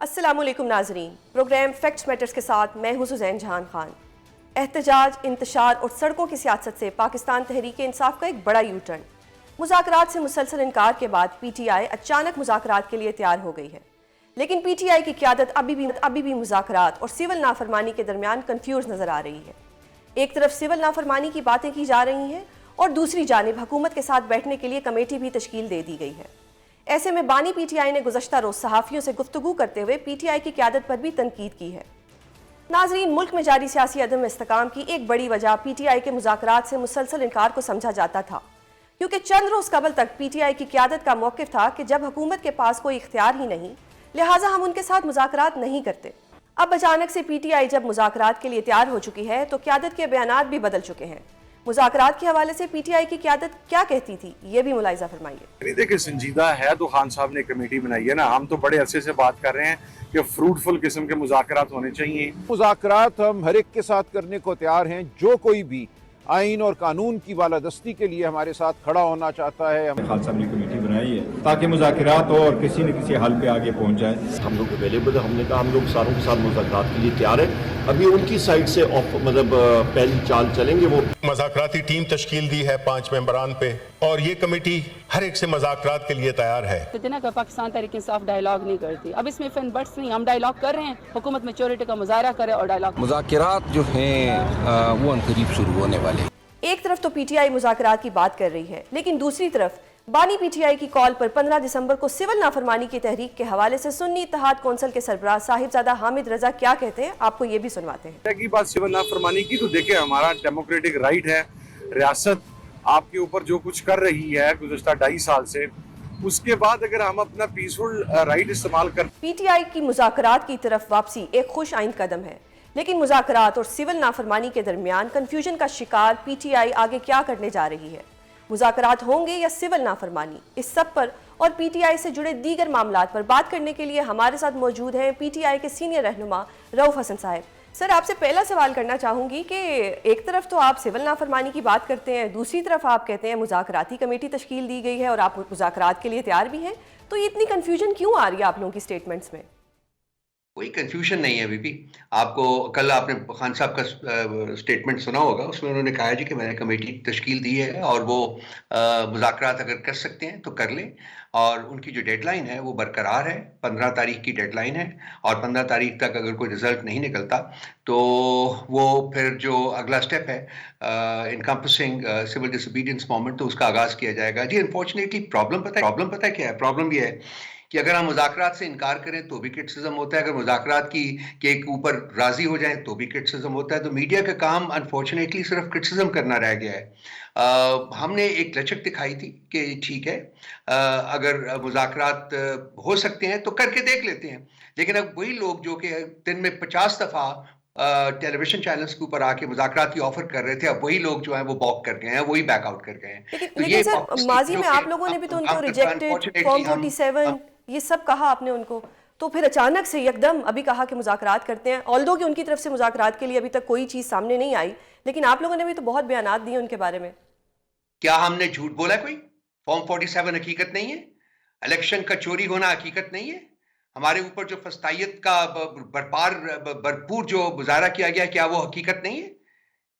السلام علیکم ناظرین، پروگرام فیکٹس میٹرز کے ساتھ میں ہوں سوزین جہان خان۔ احتجاج، انتشار اور سڑکوں کی سیاست سے پاکستان تحریک انصاف کا ایک بڑا یو ٹرن۔ مذاکرات سے مسلسل انکار کے بعد پی ٹی آئی اچانک مذاکرات کے لیے تیار ہو گئی ہے، لیکن پی ٹی آئی کی قیادت ابھی بھی مذاکرات اور سول نافرمانی کے درمیان کنفیوز نظر آ رہی ہے۔ ایک طرف سول نافرمانی کی باتیں کی جا رہی ہیں اور دوسری جانب حکومت کے ساتھ بیٹھنے کے لیے کمیٹی بھی تشکیل دے دی گئی ہے۔ ایسے میں بانی پی ٹی آئی نے گزشتہ روز صحافیوں سے گفتگو کرتے ہوئے پی ٹی آئی کی قیادت پر بھی تنقید کی ہے۔ ناظرین، ملک میں جاری سیاسی عدم استحکام کی ایک بڑی وجہ پی ٹی آئی کے مذاکرات سے مسلسل انکار کو سمجھا جاتا تھا، کیونکہ چند روز قبل تک پی ٹی آئی کی قیادت کا موقف تھا کہ جب حکومت کے پاس کوئی اختیار ہی نہیں، لہٰذا ہم ان کے ساتھ مذاکرات نہیں کرتے۔ اب اچانک سے پی ٹی آئی جب مذاکرات کے لیے تیار ہو چکی ہے تو قیادت کے بیانات بھی بدل چکے ہیں۔ مذاکرات کے حوالے سے پی ٹی آئی کی قیادت کیا کہتی تھی، یہ بھی ملاحظہ فرمائیے۔ دیکھیں، سنجیدہ ہے تو خان صاحب نے کمیٹی بنائی ہے نا، ہم تو بڑے عرصے سے بات کر رہے ہیں کہ فروٹفل قسم کے مذاکرات ہونے چاہیے۔ مذاکرات ہم ہر ایک کے ساتھ کرنے کو تیار ہیں، جو کوئی بھی آئین اور قانون کی بالادستی کے لیے ہمارے ساتھ کھڑا ہونا چاہتا ہے۔ خان صاحب نے کمیٹی بنائی ہے تاکہ مذاکرات ہو اور کسی نہ کسی حل پہ آگے پہنچ جائے۔ ہم لوگ اویلیبل ہیں، ہم نے کہا ہم لوگ ساروں کے ساتھ مذاکرات کے لیے تیار ہیں۔ ابھی ان کی سائڈ سے پہلی چال چلیں گے۔ وہ مذاکراتی ٹیم تشکیل دی ہے 5 ممبران پہ، اور یہ کمیٹی ہر ایک سے مذاکرات کے لیے تیار ہے۔ اتنا کہ پاکستان تحریک انصاف ڈائیلاگ نہیں کرتی، اب اس میں فن بٹس نہیں، ہم ڈائیلاگ کر رہے ہیں، حکومت میچورٹی کا مظاہرہ کرے اور ڈائیلاگ۔ مذاکرات جو ہیں وہ عنقریب شروع ہونے والے۔ ایک طرف تو پی ٹی آئی مذاکرات کی بات کر رہی ہے، لیکن دوسری طرف بانی پی ٹی آئی کی کال پر 15 دسمبر کو سول نافرمانی کی تحریک کے حوالے سے سنی اتحاد کونسل کے سربراہ صاحبزادہ حامد رضا کیا کہتے ہیں، آپ کو یہ بھی سنواتے ہیں۔ کی بات سول نافرمانی کی تو دیکھیں، ہمارا ڈیموکریٹک رائٹ ہے، ریاست آپ کے اوپر جو کچھ کر رہی ہے گزشتہ 2.5 سال سے، اس کے بعد اگر ہم اپنا پیسفل رائٹ استعمال کر پی ٹی آئی کی مذاکرات کی طرف واپسی ایک خوش آئند قدم ہے، لیکن مذاکرات اور سول نافرمانی کے درمیان کنفیوژن کا شکار پی ٹی آئی آگے کیا کرنے جا رہی ہے؟ مذاکرات ہوں گے یا سول نافرمانی؟ اس سب پر اور پی ٹی آئی سے جڑے دیگر معاملات پر بات کرنے کے لیے ہمارے ساتھ موجود ہیں پی ٹی آئی کے سینئر رہنما رؤف حسن صاحب۔ سر، آپ سے پہلا سوال کرنا چاہوں گی کہ ایک طرف تو آپ سول نافرمانی کی بات کرتے ہیں، دوسری طرف آپ کہتے ہیں مذاکراتی کمیٹی تشکیل دی گئی ہے اور آپ مذاکرات کے لیے تیار بھی ہیں، تو یہ اتنی کنفیوژن کیوں آ رہی ہے آپ لوگوں کی سٹیٹمنٹس میں؟ کوئی کنفیوژن نہیں ہے بی آپ کو کل آپ نے خان صاحب کا سٹیٹمنٹ سنا ہوگا، اس میں انہوں نے کہا جی کہ میں نے کمیٹی تشکیل دی ہے اور وہ مذاکرات اگر کر سکتے ہیں تو کر لیں، اور ان کی جو ڈیڈ لائن ہے وہ برقرار ہے، 15 تاریخ کی ڈیڈ لائن ہے، اور 15 تاریخ تک اگر کوئی رزلٹ نہیں نکلتا تو وہ پھر جو اگلا سٹیپ ہے انکمپسنگ سول ڈس اوبیڈینس موومنٹ، تو اس کا آغاز کیا جائے گا۔ جی انفارچونیٹلی پرابلم پتہ کیا ہے؟ پرابلم یہ ہے کہ اگر ہم مذاکرات سے انکار کریں تو بھی کرٹیسزم ہوتا ہے، اگر مذاکرات کے اوپر راضی ہو جائیں تو بھی کرٹیسزم ہوتا ہے۔ تو میڈیا کا کام انفارچونیٹلی صرف کرٹیسزم کرنا رہ گیا ہے۔ ہم نے ایک لچک دکھائی تھی کہ ٹھیک ہے اگر مذاکرات ہو سکتے ہیں تو کر کے دیکھ لیتے ہیں، لیکن اب وہی لوگ جو کہ دن میں 50 دفعہ ٹیلی ویژن چینلز کے اوپر آ کے مذاکرات کی آفر کر رہے تھے، اب وہی لوگ جو ہیں وہ باک کر گئے ہیں، وہی بیک آؤٹ کر گئے ہیں۔ لیکن سر، ماضی میں آپ لوگوں نے بھی تو ان کو ریجیکٹڈ، فارم 47 یہ سب کہا آپ نے ان کو، تو پھر اچانک سے یکدم ابھی کہا کہ مذاکرات کرتے ہیں، آلدو کہ ان کی طرف سے مذاکرات کے لیے ابھی تک کوئی چیز سامنے نہیں آئی، لیکن آپ لوگوں نے بھی تو بہت بیانات دیے ان کے بارے میں۔ کیا ہم نے جھوٹ بولا؟ کوئی فارم 47 حقیقت نہیں ہے؟ الیکشن کا چوری ہونا حقیقت نہیں ہے؟ ہمارے اوپر جو فسطائیت کا بھرپور جو مظاہرہ کیا گیا، کیا وہ حقیقت نہیں ہے؟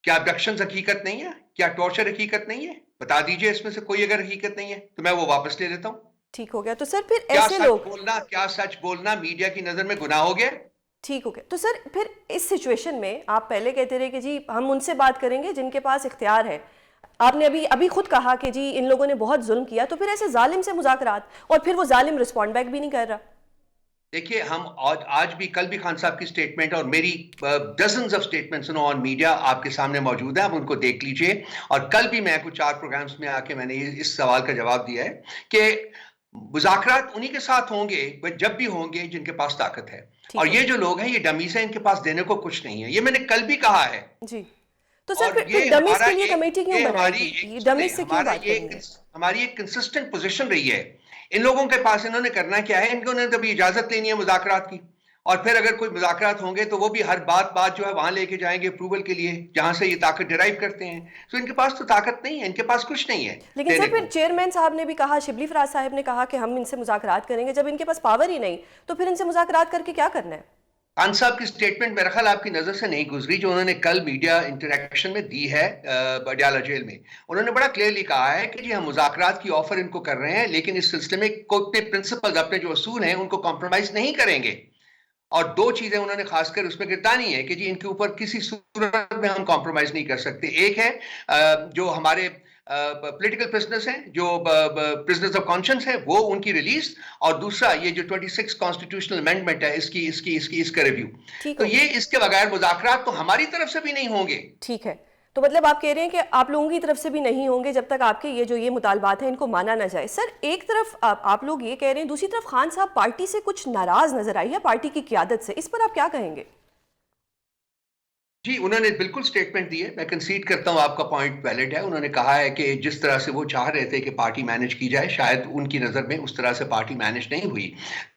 کیا ابڈکشنز حقیقت نہیں ہے؟ کیا ٹارچر حقیقت نہیں ہے؟ بتا دیجئے اس میں سے کوئی اگر حقیقت نہیں ہے تو میں وہ واپس لے لیتا ہوں۔ ٹھیک ہو گیا، تو سر پھر ایسے لوگ کیا سچ بولنا میڈیا کی نظر میں گناہ ہو گیا؟ ٹھیک ہو گیا، تو سر پھر اس سچویشن میں آپ پہلے کہتے رہے کہ جی ہم ان سے بات کریں گے جن کے پاس اختیار ہے، آپ نے ابھی خود کہا کہ جی ان لوگوں نے بہت ظلم کیا، تو پھر ایسے ظالم سے مذاکرات، اور پھر وہ ظالم رسپونڈ بیک بھی نہیں کر رہا۔ دیکھیے، ہم آج بھی، کل بھی خان صاحب کی سٹیٹمنٹ اور میری dozens of statements on media آپ کے سامنے موجود ہیں، آپ ان کو دیکھ لیجئے، اور کل بھی میں کچھ 4 پروگرامز میں آ کے میں نے اس سوال کا جواب دیا ہے کہ مذاکرات انہی کے ساتھ ہوں گے جب بھی ہوں گے جن کے پاس طاقت ہے، اور یہ جو لوگ ہیں یہ ڈمیز ہیں، ان کے پاس دینے کو کچھ نہیں ہے، یہ میں نے کل بھی کہا ہے۔ جی، تو سر پھر ڈمیز کے لیے کمیٹی کیوں بنائی گئی؟ ڈمیز سے کیوں بات کریں گے؟ ہماری ایک کنسسٹنٹ پوزیشن رہی ہے۔ ان لوگوں کے پاس انہوں نے کرنا کیا ہے؟ ان کو نے تبھی اجازت لینی ہے مذاکرات کی، اور پھر اگر کوئی مذاکرات ہوں گے تو وہ بھی ہر بات جو ہے وہاں لے کے جائیں گے اپروول کے لیے جہاں سے یہ طاقت ڈرائیو کرتے ہیں. تو ان کے پاس تو طاقت نہیں ہے, ان کے پاس کچھ نہیں ہے. لیکن سر پھر چیئرمین صاحب نے بھی کہا, شبلی فراز صاحب نے کہا کہ ہم ان سے مذاکرات کریں گے. جب ان کے پاس پاور ہی نہیں تو پھر ان سے مذاکرات کر کے کیا کرنا ہے؟ خان صاحب کی سٹیٹمنٹ میرا خیال آپ کی نظر سے نہیں گزری جو انہوں نے کل میڈیا انٹریکشن میں دی ہے بڈیالہ جیل میں. انہوں نے بڑا کلیئرلی کہا ہے کہ جی ہم مذاکرات کی آفر ان کو کر رہے ہیں لیکن اس سلسلے میں اپنے پرنسپلز, اپنے جو اصول ہیں ان کو کمپرومائز نہیں کریں گے. اور دو چیزیں انہوں نے خاص کر اس میں گردانی ہے کہ جی ان کے اوپر کسی صورت میں ہم کمپرومائز نہیں کر سکتے. ایک ہے جو ہمارے پولیٹیکل پرزنرز ہیں, جو پرزنرز آف کانشنس ہیں, وہ ان کی ریلیز, اور دوسرا یہ جو 26 کانسٹیٹیوشنل امینڈمنٹ ہے اس کا ریویو. تو یہ اس کے بغیر مذاکرات تو ہماری طرف سے بھی نہیں ہوں گے. ٹھیک ہے, تو مطلب آپ کہہ رہے ہیں کہ آپ لوگوں کی طرف سے بھی نہیں ہوں گے جب تک آپ کے یہ مطالبات ہیں ان کو مانا نہ جائے. سر ایک طرف آپ لوگ یہ کہہ رہے ہیں, دوسری طرف خان صاحب پارٹی سے کچھ ناراض نظر آئی ہے, پارٹی کی قیادت سے, اس پر آپ کیا کہیں گے؟ جی انہوں نے بالکل سٹیٹمنٹ دی ہے, میں کنسیڈ کرتا ہوں آپ کا پوائنٹ ویلڈ ہے. انہوں نے کہا ہے کہ جس طرح سے وہ چاہ رہے تھے کہ پارٹی مینج کی جائے, شاید ان کی نظر میں اس طرح سے پارٹی مینج نہیں ہوئی.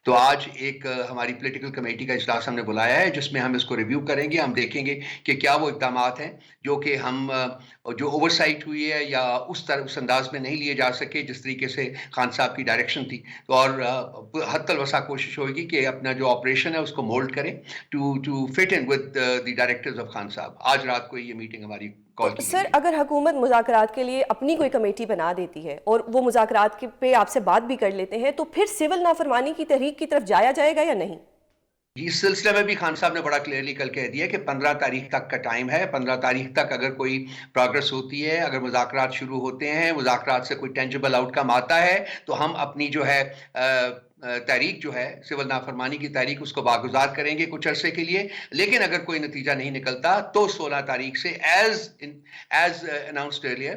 تو آج ایک ہماری پولیٹیکل کمیٹی کا اجلاس ہم نے بلایا ہے جس میں ہم اس کو ریویو کریں گے. ہم دیکھیں گے کہ کیا وہ اقدامات ہیں جو کہ ہم جو اوور سائٹ ہوئی ہے یا اس انداز میں نہیں لیے جا سکے جس طریقے سے خان صاحب کی ڈائریکشن تھی. تو اور حتی الوسع کوشش ہوگی کہ اپنا جو آپریشن ہے اس کو مولڈ کریں to fit in with the directors of Khan Sahab. آج رات کو یہ میٹنگ ہماری کال کی. سر اگر حکومت مذاکرات کے لیے اپنی کوئی کمیٹی بنا دیتی ہے اور وہ مذاکرات پہ آپ سے بات بھی کر لیتے ہیں تو پھر سول نافرمانی کی تحریک کی طرف جایا جائے گا یا نہیں؟ اس سلسلے میں بھی خان صاحب نے بڑا کلیئرلی کل کہہ دیا کہ 15 تاریخ تک کا ٹائم ہے. 15 تاریخ تک اگر کوئی پروگرس ہوتی ہے, اگر مذاکرات شروع ہوتے ہیں, مذاکرات سے کوئی ٹینجبل آؤٹ کم آتا ہے تو ہم اپنی جو ہے تحریک جو ہے سول نافرمانی کی تحریک اس کو باگزار کریں گے کچھ عرصے کے لیے. لیکن اگر کوئی نتیجہ نہیں نکلتا تو 16 تاریخ سے ایز اناؤنسڈ ارلیئر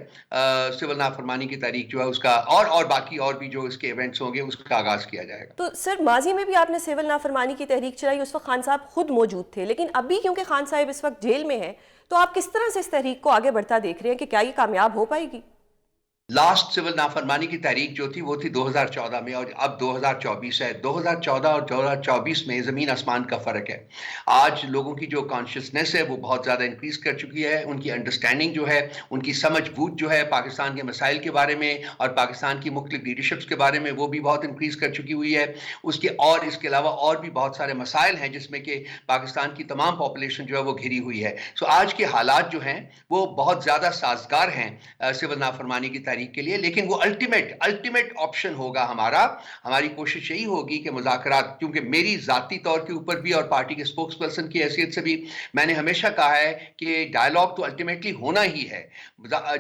سول نافرمانی کی تحریک جو ہے اس کا اور باقی اور بھی جو اس کے ایونٹس ہوں گے اس کا آغاز کیا جائے گا. تو سر ماضی میں بھی آپ نے سول نافرمانی کی تحریک چلائی, اس وقت خان صاحب خود موجود تھے, لیکن ابھی کیونکہ خان صاحب اس وقت جیل میں ہیں تو آپ کس طرح سے اس تحریک کو آگے بڑھتا دیکھ رہے ہیں کہ کیا یہ کامیاب ہو پائے گی؟ لاسٹ سول نافرمانی کی تحریک جو تھی وہ تھی 2014 میں اور اب 2024 ہے. 2014 اور 2024 میں زمین آسمان کا فرق ہے. آج لوگوں کی جو کانشیسنیس ہے وہ بہت زیادہ انکریز کر چکی ہے. ان کی انڈرسٹینڈنگ جو ہے, ان کی سمجھ بوجھ جو ہے پاکستان کے مسائل کے بارے میں اور پاکستان کی مختلف لیڈرشپس کے بارے میں وہ بھی بہت انکریز کر چکی ہوئی ہے. اس کے علاوہ اور بھی بہت سارے مسائل ہیں جس میں کہ پاکستان کی تمام پاپولیشن جو ہے وہ گھری ہوئی ہے. سو آج کے حالات جو ہیں وہ بہت زیادہ سازگار ہیں سول نافرمانی کی تحریک کے لیے. لیکن وہ الٹیمیٹ آپشن ہوگا ہماری کوشش یہی ہوگی کہ مذاکرات, کیونکہ میری ذاتی طور کے اوپر بھی اور پارٹی کے اسپوکس پرسن کی حیثیت سے بھی میں نے ہمیشہ کہا ہے کہ ڈائلاگ تو الٹیمیٹلی ہونا ہی ہے.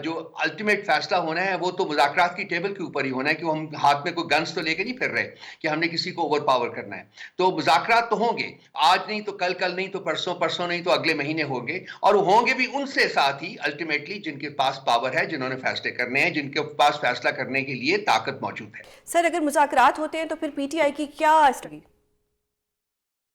جو الٹیمیٹ فیصلہ ہونا ہے وہ تو مذاکرات کی ٹیبل کے اوپر ہی ہونا ہے کہ ہم ہاتھ میں کوئی گنز تو لے کے نہیں پھر رہے کہ ہم نے کسی کو اوور پاور کرنا ہے. تو مذاکرات تو ہوں گے, آج نہیں تو کل نہیں تو پرسوں نہیں تو اگلے مہینے ہوں گے, اور ہوں گے بھی ان سے ساتھ ہی الٹیمیٹلی جن کے پاس پاور ہے, جنہوں نے فیصلے کرنے ہیں, جن کے پاس فیصلہ کرنے کے لیے طاقت موجود ہے. سر اگر مذاکرات ہوتے ہیں تو پھر پی ٹی آئی کی کیا اسٹریٹجی؟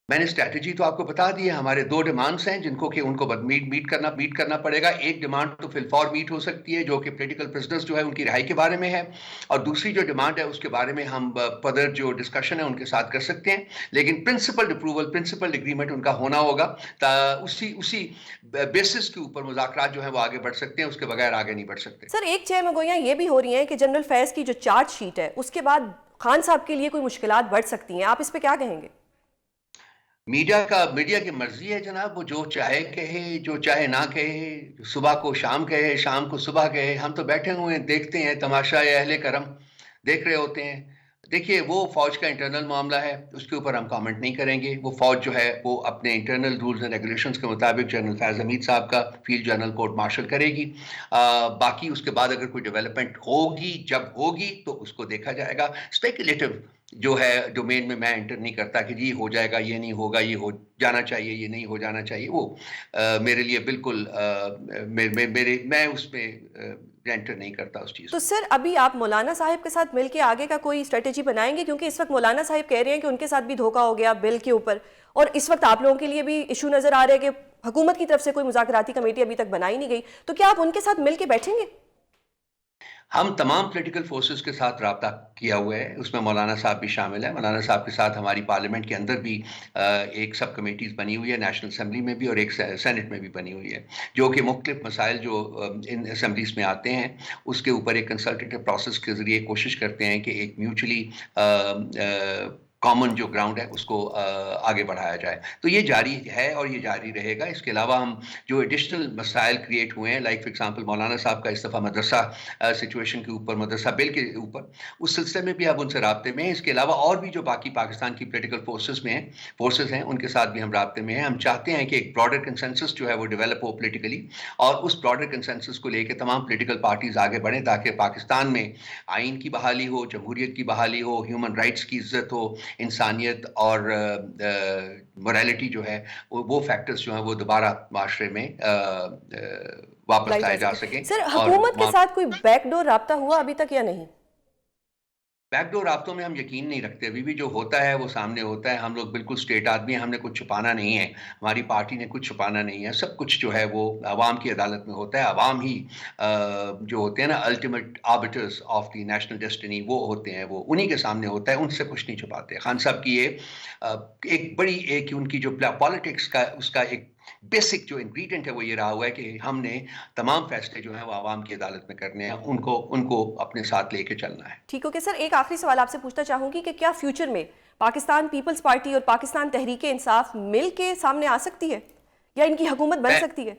میں نے اسٹریٹجی تو آپ کو بتا دی ہے. ہمارے 2 ڈیمانڈس ہیں جن کو کہ ان کو میٹ کرنا پڑے گا. ایک ڈیمانڈ تو فی الفور میٹ ہو سکتی ہے جو کہ پولیٹیکل پرزنرز جو ہے ان کی رہائی کے بارے میں ہے, اور دوسری جو ڈیمانڈ ہے اس کے بارے میں ہم فردر جو ڈسکشن ہے ان کے ساتھ کر سکتے ہیں. لیکن پرنسپل اپروول, پرنسپل ایگریمنٹ ان کا ہونا ہوگا. اسی بیسس کے اوپر مذاکرات جو ہے وہ آگے بڑھ سکتے ہیں, اس کے بغیر آگے نہیں بڑھ سکتے. سر ایک چھ مگویاں یہ بھی ہو رہی ہیں کہ جنرل فیض کی جو چارج شیٹ ہے اس کے بعد خان صاحب کے لیے کوئی مشکلات بڑھ سکتی ہیں, آپ اس پہ کیا کہیں گے؟ میڈیا کی مرضی ہے جناب, وہ جو چاہے کہے, جو چاہے نہ کہے, صبح کو شام کہے, شام کو صبح کہے. ہم تو بیٹھے ہوئے ہیں, دیکھتے ہیں تماشا, اہل کرم دیکھ رہے ہوتے ہیں. دیکھیے وہ فوج کا انٹرنل معاملہ ہے, اس کے اوپر ہم کامنٹ نہیں کریں گے. وہ فوج جو ہے وہ اپنے انٹرنل رولز اینڈ ریگولیشنز کے مطابق جنرل فیض حمید صاحب کا فیلڈ جنرل کورٹ مارشل کرے گی. باقی اس کے بعد اگر کوئی ڈیولپمنٹ ہوگی, جب ہوگی تو اس کو دیکھا جائے گا. اسپیکولیٹو جو ہے ڈومین میں میں انٹر نہیں کرتا کہ یہ ہو جائے گا, یہ نہیں ہوگا, یہ ہو جانا چاہیے, یہ نہیں ہو جانا چاہیے. وہ میرے لیے بالکل میں اس پہ انٹر نہیں کرتا اس چیز. تو سر ابھی آپ مولانا صاحب کے ساتھ مل کے آگے کا کوئی اسٹریٹجی بنائیں گے؟ کیونکہ اس وقت مولانا صاحب کہہ رہے ہیں کہ ان کے ساتھ بھی دھوکہ ہو گیا بل کے اوپر, اور اس وقت آپ لوگوں کے لیے بھی ایشو نظر آ رہا ہے کہ حکومت کی طرف سے کوئی مذاکراتی کمیٹی ابھی تک بنائی نہیں گئی. تو کیا آپ ان کے ساتھ مل کے بیٹھیں گے؟ ہم تمام پولیٹیکل فورسز کے ساتھ رابطہ کیا ہوا ہے، اس میں مولانا صاحب بھی شامل ہیں. مولانا صاحب کے ساتھ ہماری پارلیمنٹ کے اندر بھی ایک سب کمیٹیز بنی ہوئی ہے، نیشنل اسمبلی میں بھی اور ایک سینٹ میں بھی بنی ہوئی ہے، جو کہ مختلف مسائل جو ان اسمبلیز میں آتے ہیں اس کے اوپر ایک کنسلٹیٹو پروسیس کے ذریعے کوشش کرتے ہیں کہ ایک میوچلی کامن جو گراؤنڈ ہے اس کو آگے بڑھایا جائے. تو یہ جاری ہے اور یہ جاری رہے گا. اس کے علاوہ ہم جو ایڈیشنل مسائل کریٹ ہوئے ہیں، لائک فار ایگزامپل مولانا صاحب کا اس دفعہ مدرسہ سچویشن کے اوپر، مدرسہ بل کے اوپر، اس سلسلے میں بھی اب ان سے رابطے میں ہیں. اس کے علاوہ اور بھی جو باقی پاکستان کی پولیٹیکل فورسز ہیں ان کے ساتھ بھی ہم رابطے میں ہیں. ہم چاہتے ہیں کہ ایک براڈر کنسنسس جو ہے وہ ڈیولپ ہو پولیٹیکلی، اور اس براڈر کنسنسس کو لے کے تمام پولیٹیکل پارٹیز آگے بڑھیں تاکہ پاکستان میں آئین کی بحالی ہو، جمہوریت کی بحالی ہو، ہیومن رائٹس کی عزت ہو، انسانیت اور مورالٹی جو ہے وہ فیکٹرز جو ہیں وہ دوبارہ معاشرے میں واپس لائے جا سکیں. سر، حکومت کے ساتھ کوئی بیک ڈور رابطہ ہوا ابھی تک یا نہیں؟ بیک ڈور رابطوں میں ہم یقین نہیں رکھتے. ابھی بھی جو ہوتا ہے وہ سامنے ہوتا ہے. ہم لوگ بالکل اسٹیٹ آدمی ہیں، ہم نے کچھ چھپانا نہیں ہے، ہماری پارٹی نے کچھ چھپانا نہیں ہے. سب کچھ جو ہے وہ عوام کی عدالت میں ہوتا ہے. عوام ہی جو ہوتے ہیں نا ultimate arbiters of the national destiny, وہ ہوتے ہیں، وہ انہی کے سامنے ہوتا ہے. ان سے کچھ نہیں چھپاتے. خان صاحب کی یہ ایک بڑی ایک ان کی جو پالیٹکس کا اس کا ایک بیسک جو انگریڈینٹ ہے وہ یہ رہا ہوا ہے کہ ہم نے تمام فیصلے جو ہیں وہ عوام کی عدالت میں کرنے ہیں، ان کو اپنے ساتھ لے کے چلنا ہے. ٹھیک ہو کہ سر، ایک آخری سوال آپ سے پوچھنا چاہوں گی کہ کیا فیوچر میں پاکستان پیپلز پارٹی اور پاکستان تحریک انصاف مل کے سامنے آ سکتی ہے یا ان کی حکومت بن سکتی ہے؟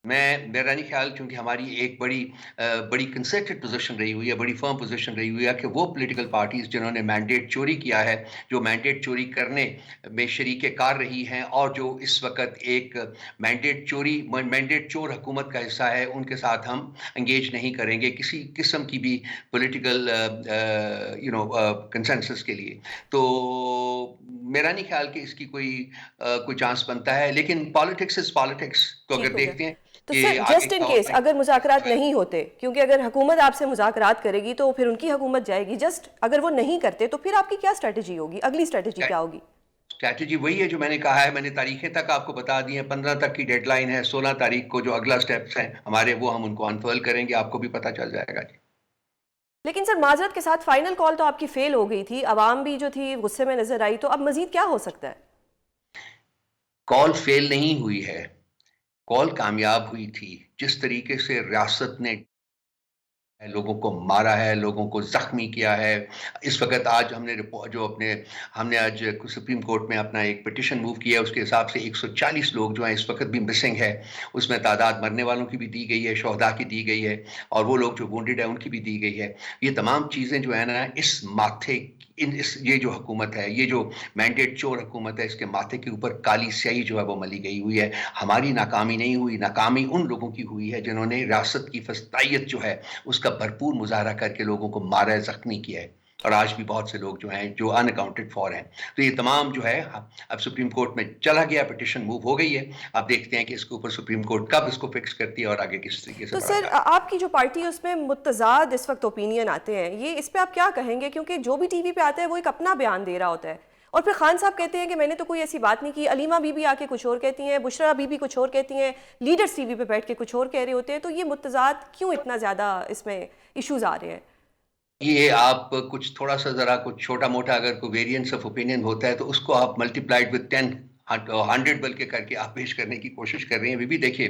میرا نہیں خیال، چونکہ ہماری ایک بڑی کنسرٹڈ پوزیشن رہی ہوئی ہے، بڑی فرم پوزیشن رہی ہوئی ہے کہ وہ پولیٹیکل پارٹیز جنہوں نے مینڈیٹ چوری کیا ہے، جو مینڈیٹ چوری کرنے میں شریک کار رہی ہیں اور جو اس وقت ایک مینڈیٹ چور حکومت کا حصہ ہے، ان کے ساتھ ہم انگیج نہیں کریں گے کسی قسم کی بھی پولیٹیکل کنسنسس کے لیے. تو میرا نہیں خیال کہ اس کی کوئی چانس بنتا ہے. لیکن پالیٹکس از پالیٹکس. تو اگر دیکھتے ہیں تو سر، جسٹ ان کیس اگر مذاکرات نہیں ہوتے، کیونکہ اگر حکومت آپ سے مذاکرات کرے گی تو پھر ان کی حکومت جائے گی، جسٹ اگر وہ نہیں کرتے تو پھر آپ کی کیا اسٹریٹجی ہوگی؟ اگلی اسٹریٹجی کیا ہوگی؟ اسٹریٹجی وہی ہے جو میں نے کہا ہے. میں نے تاریخیں تک آپ کو بتا دی ہیں. 15 تک کی ڈیڈ لائن ہے. 16 تاریخ کو جو اگلا سٹیپس ہیں ہمارے وہ ہم ان کو انفرل کریں گے. آپ کو بھی پتہ چل جائے گا. جی لیکن سر، معذرت کے ساتھ فائنل کال تو آپ کی فیل ہو گئی تھی، عوام بھی جو تھی غصے میں نظر آئی، تو اب مزید کیا ہو سکتا ہے؟ کال فیل نہیں ہوئی ہے، کال کامیاب ہوئی تھی. جس طریقے سے ریاست نے لوگوں کو مارا ہے، لوگوں کو زخمی کیا ہے. اس وقت آج ہم نے آج سپریم کورٹ میں اپنا ایک پٹیشن موو کیا ہے. اس کے حساب سے 140 لوگ جو ہیں اس وقت بھی مسنگ ہے. اس میں تعداد مرنے والوں کی بھی دی گئی ہے، شہداء کی دی گئی ہے، اور وہ لوگ جو وونڈڈ ہیں ان کی بھی دی گئی ہے. یہ تمام چیزیں جو ہے نا اس ماتھے یہ جو حکومت ہے، یہ جو مینڈیٹ چور حکومت ہے، اس کے ماتھے کے اوپر کالی سیاہی جو ہے وہ ملی گئی ہوئی ہے. ہماری ناکامی نہیں ہوئی، ناکامی ان لوگوں کی ہوئی ہے جنہوں نے ریاست کی فسطائیت جو ہے اس کا بھرپور مظاہرہ کر کے لوگوں کو مارا ہے، زخمی کیا ہے. اور آج بھی بہت سے لوگ جو ہیں جو ان اکاؤنٹڈ فار ہیں. تو یہ تمام جو ہے اب سپریم کورٹ میں چلا گیا، پٹیشن موو ہو گئی ہے. اب دیکھتے ہیں کہ اس کے اوپر سپریم کورٹ کب اس کو فکس کرتی ہے اور آگے کس طریقے سے. تو سر، آپ کی جو پارٹی ہے اس میں متضاد اس وقت اوپینین آتے ہیں، یہ اس پہ آپ کیا کہیں گے؟ کیونکہ جو بھی ٹی وی پہ آتا ہے وہ ایک اپنا بیان دے رہا ہوتا ہے، اور پھر خان صاحب کہتے ہیں کہ میں نے تو کوئی ایسی بات نہیں کی. علیمہ بی بی آ کے کچھ اور کہتی ہیں، بشرا بی بی کچھ اور کہتی ہیں، لیڈرز ٹی وی پہ بیٹھ کے کچھ اور کہہ رہے ہوتے ہیں. تو یہ متضاد کیوں اتنا زیادہ اس میں ایشوز آ رہے ہیں؟ یہ آپ کچھ تھوڑا سا ذرا کچھ چھوٹا موٹا اگر کوئی ویریئنس آف اوپینین ہوتا ہے تو اس کو آپ ملٹی پلائڈ وتھ 10 100 بلکہ کر کے آپ پیش کرنے کی کوشش کر رہے ہیں. بھی دیکھیے،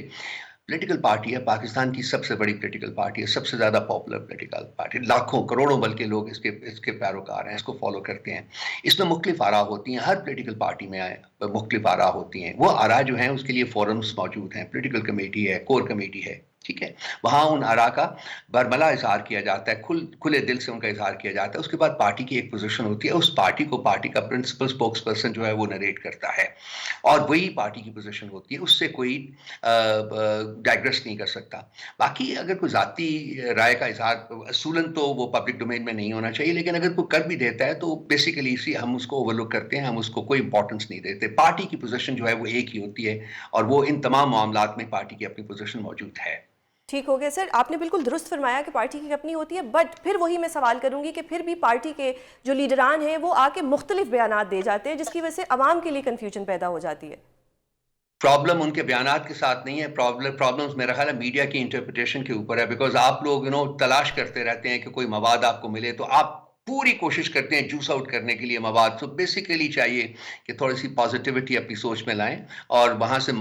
پولیٹیکل پارٹی ہے، پاکستان کی سب سے بڑی پولیٹیکل پارٹی ہے، سب سے زیادہ پاپولر پولیٹیکل پارٹی، لاکھوں کروڑوں بلکہ لوگ اس کے پیروکار ہیں، اس کو فالو کرتے ہیں. اس میں مختلف آراء ہوتی ہیں، ہر پولیٹیکل پارٹی میں مختلف آراء ہوتی ہیں. وہ آراء جو ہیں اس کے لیے فورمز موجود ہیں، پولیٹیکل کمیٹی ہے، کور کمیٹی ہے، ٹھیک ہے. وہاں ان آراء کا برملا اظہار کیا جاتا ہے، کھلے دل سے ان کا اظہار کیا جاتا ہے. اس کے بعد پارٹی کی ایک پوزیشن ہوتی ہے، اس پارٹی کو پارٹی کا پرنسپل اسپوکس پرسن جو ہے وہ نریٹ کرتا ہے، اور وہی پارٹی کی پوزیشن ہوتی ہے. اس سے کوئی ڈائگریس نہیں کر سکتا. باقی اگر کوئی ذاتی رائے کا اظہار اصولاً تو وہ پبلک ڈومین میں نہیں ہونا چاہیے، لیکن اگر کوئی کر بھی دیتا ہے تو بیسیکلی ہم اس کو اوور لک کرتے ہیں، ہم اس کو کوئی امپورٹنس نہیں دیتے. پارٹی کی پوزیشن جو ہے وہ ایک ہی ہوتی ہے، اور وہ ان تمام معاملات میں پارٹی کی اپنی پوزیشن موجود ہے. ٹھیک ہو گیا سر، آپ نے بالکل درست فرمایا کہ پارٹی کی اپنی ہوتی ہے، بٹ پھر وہی میں سوال کروں گی کہ پھر بھی پارٹی کے جو لیڈران ہیں وہ آ کے مختلف بیانات دے جاتے ہیں، جس کی وجہ سے عوام کے لیے کنفیوژن پیدا ہو جاتی ہے. پرابلم ان کے بیانات کے ساتھ نہیں ہے، پرابلمز میرا خیال ہے میڈیا کی انٹرپریٹیشن کے اوپر ہے، بیکاز آپ لوگ تلاش کرتے رہتے ہیں کہ کوئی مواد آپ کو ملے تو آپ پوری کوشش کرتے ہیں جوس آؤٹ کرنے کے لیے مواد. تو بیسیکلی چاہیے کہ تھوڑی سی پازیٹیوٹی اپنی سوچ میں لائیں اور وہاں سے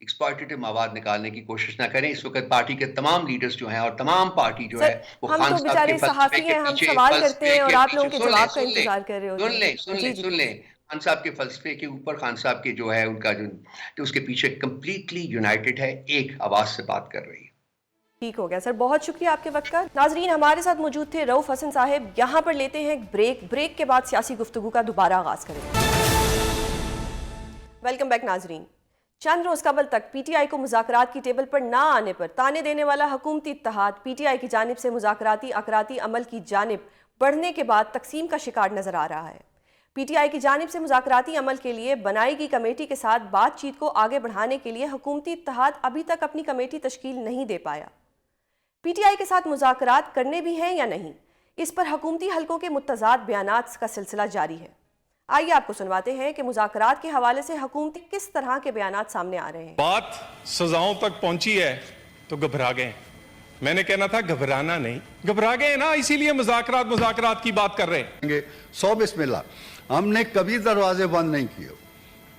ایکسپلائٹیو مواد نکالنے کی کوشش نہ کریں. اس وقت پارٹی کے تمام لیڈرز جو ہیں اور تمام پارٹی جو ہے وہ ہم خان تو صاحب بیچارے کے فلسفے صحافی کے ہیں، ہم پیچھے سوال کرتے ہیں اور آپ لوگوں کے جواب کا سن لیں انتظار کر رہے ہوتے ہیں. سن لیں خان صاحب کے فلسفے کے اوپر خان صاحب کے جو ہے ان کا جو اس کے پیچھے کمپلیٹلی یونائٹڈ ہے، ایک آواز سے بات کر رہی ہے. ٹھیک ہو گیا سر، بہت شکریہ آپ کے وقت کا. ناظرین ہمارے ساتھ موجود تھے رؤف حسن صاحب. یہاں پر لیتے ہیں ایک بریک کے بعد سیاسی گفتگو کا دوبارہ آغاز کریں گے. ویلکم بیک ناظرین. چند روز قبل تک پی ٹی آئی کو مذاکرات کی ٹیبل پر نہ آنے پر تانے دینے والا حکومتی اتحاد پی ٹی آئی کی جانب سے مذاکراتی اقراتی عمل کی جانب بڑھنے کے بعد تقسیم کا شکار نظر آ رہا ہے. پی ٹی آئی کی جانب سے مذاکراتی عمل کے لیے بنائی گئی کمیٹی کے ساتھ بات چیت کو آگے بڑھانے کے لیے حکومتی اتحاد ابھی تک اپنی کمیٹی تشکیل نہیں دے پایا. پی ٹی آئی کے ساتھ مذاکرات کرنے بھی ہیں یا نہیں، اس پر حکومتی حلقوں کے متضاد بیانات کا سلسلہ جاری ہے. آئیے آپ کو سنواتے ہیں کہ مذاکرات کے حوالے سے حکومتی کس طرح کے بیانات سامنے آ رہے ہیں. بات سزاؤں تک پہنچی ہے تو گھبرا گئے. میں نے کہنا تھا گھبرانا نہیں، گھبرا گئے نا، اسی لیے مذاکرات کی بات کر رہے ہیں. 100 بسم اللہ، ہم نے کبھی دروازے بند نہیں کیے.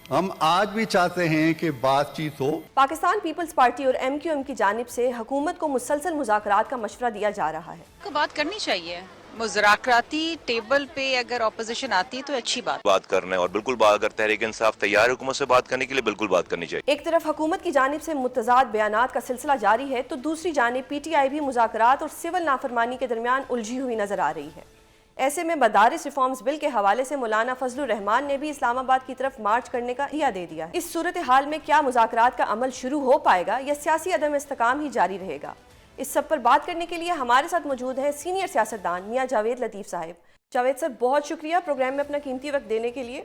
ہم آج بھی چاہتے ہیں کہ بات چیت ہو. پاکستان پیپلز پارٹی اور ایم کیو ایم کی جانب سے حکومت کو مسلسل مذاکرات کا مشورہ دیا جا رہا ہے. بات کرنی چاہیے، مذاکراتی ٹیبل پہ اگر اپوزیشن آتی ہے تو اچھی بات کرنا ہے، اور بالکل اگر تحریک انصاف تیار ہے حکومت سے بات کرنے کے لیے، بالکل بات کرنی چاہیے. ایک طرف حکومت کی جانب سے متضاد بیانات کا سلسلہ جاری ہے تو دوسری جانب پی ٹی آئی بھی مذاکرات اور سول نافرمانی کے درمیان الجھی ہوئی نظر آ رہی ہے. ایسے میں مدارس ریفارمز بل کے حوالے سے مولانا فضل الرحمان نے بھی اسلام آباد کی طرف مارچ کرنے کا عطیہ دے دیا ہے. اس صورتحال میں کیا مذاکرات کا عمل شروع ہو پائے گا یا سیاسی عدم استحکام ہی جاری رہے گا؟ اس سب پر بات کرنے کے لیے ہمارے ساتھ موجود ہیں سینئر سیاستدان میاں جاوید لطیف صاحب. جاوید سر بہت شکریہ پروگرام میں اپنا قیمتی وقت دینے کے لیے.